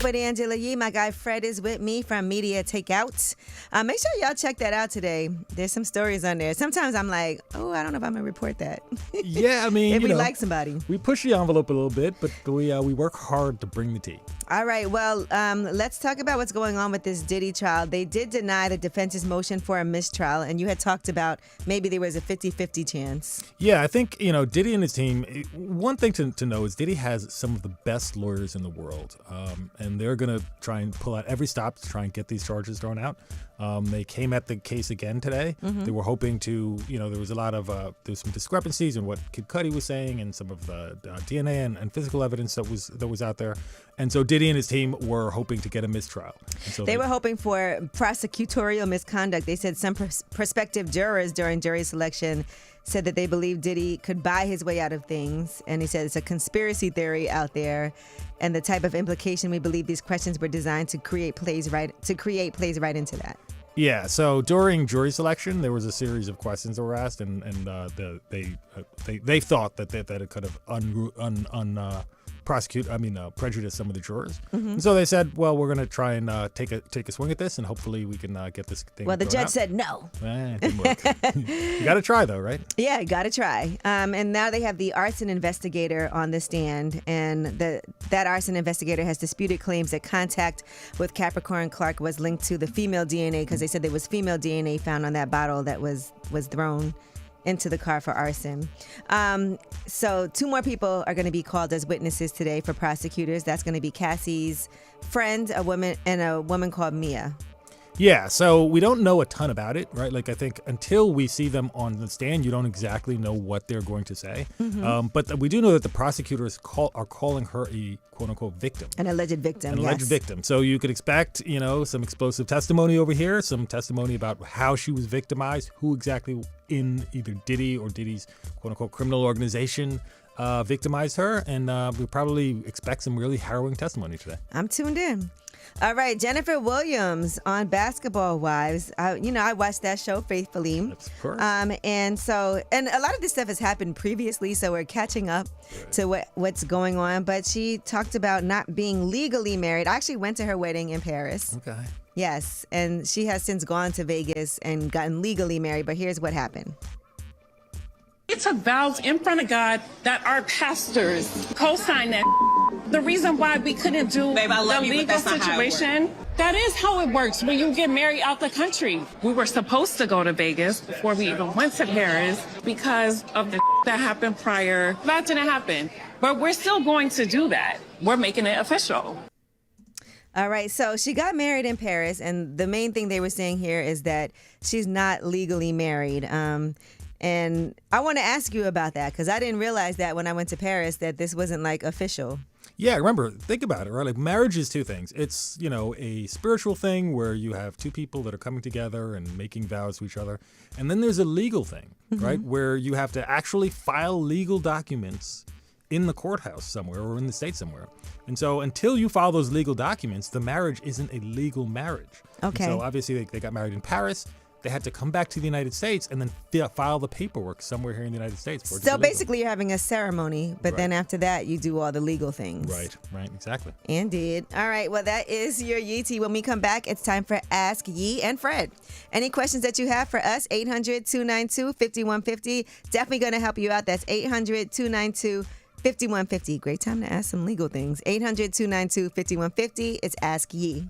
with Angela Yee. My guy Fred is with me from Media Takeout. Make sure y'all check that out today. There's some stories on there. Sometimes I'm like, I don't know if I'm going to report that. Yeah, I mean, if we like somebody. We push the envelope a little bit, but we work hard to bring the tea. All right. Well, let's talk about what's going on with this Diddy trial. They did deny the defense's motion for a mistrial, and you had talked about maybe there was a 50-50 chance. Yeah, I think, Diddy and his team, one thing to know is Diddy has some of the best lawyers in the world, and they're going to try and pull out every stop to try and get these charges thrown out. They came at the case again today. Mm-hmm. They were hoping to, there was a lot of, there's some discrepancies in what Kid Cudi was saying and some of the DNA and physical evidence that was out there. And so Diddy and his team were hoping to get a mistrial. And so they were hoping for prosecutorial misconduct. They said some prospective jurors during jury selection said that they believe Diddy could buy his way out of things. And he said it's a conspiracy theory out there. And the type of implication we believe these questions were designed to create plays right into that. Yeah, so during jury selection, there was a series of questions that were asked, and they thought that it could have prejudice some of the jurors. Mm-hmm. And so they said, well, we're going to try and take a swing at this, and hopefully we can get this thing. Well, the judge said no. It didn't work. You got to try, though, right? Yeah, got to try. And now they have the arson investigator on the stand, and that arson investigator has disputed claims that contact with Capricorn Clark was linked to the female DNA, because they said there was female DNA found on that bottle that was thrown into the car for arson. So 2 more people are going to be called as witnesses today for prosecutors. That's going to be Cassie's friend, a woman called Mia. Yeah, so we don't know a ton about it, right? Like, I think until we see them on the stand, you don't exactly know what they're going to say. Mm-hmm. But we do know that the prosecutors are calling her a quote-unquote victim. An alleged victim, alleged victim. So you could expect, some explosive testimony over here, some testimony about how she was victimized, who exactly in either Diddy or Diddy's quote-unquote criminal organization victimized her. And we probably expect some really harrowing testimony today. I'm tuned in. All right, Jennifer Williams on Basketball Wives. I watched that show faithfully. Of course. And a lot of this stuff has happened previously, so we're catching up to what's going on. But she talked about not being legally married. I actually went to her wedding in Paris. Okay. Yes, and she has since gone to Vegas and gotten legally married. But here's what happened. We took vows in front of God that our pastors co-signed that. The reason why we couldn't do the legal situation, that is how it works when you get married out the country. We were supposed to go to Vegas before we even went to Paris because of the that happened prior. That didn't happen. But we're still going to do that. We're making it official. All right, so she got married in Paris, and the main thing they were saying here is that she's not legally married. And I want to ask you about that, because I didn't realize that when I went to Paris that this wasn't like official. Yeah, remember, think about it, right? Like, marriage is 2 things. It's, a spiritual thing where you have 2 people that are coming together and making vows to each other. And then there's a legal thing, mm-hmm. right? Where you have to actually file legal documents in the courthouse somewhere or in the state somewhere. And so until you file those legal documents, the marriage isn't a legal marriage. Okay. And so obviously they got married in Paris. They had to come back to the United States and then file the paperwork somewhere here in the United States. So basically you're having a ceremony, but then after that you do all the legal things. Right, exactly. Indeed. All right, well, that is your Yee Tea. When we come back, it's time for Ask Yee and Fred. Any questions that you have for us, 800-292-5150. Definitely going to help you out. That's 800-292-5150. Great time to ask some legal things. 800-292-5150. It's Ask Yee.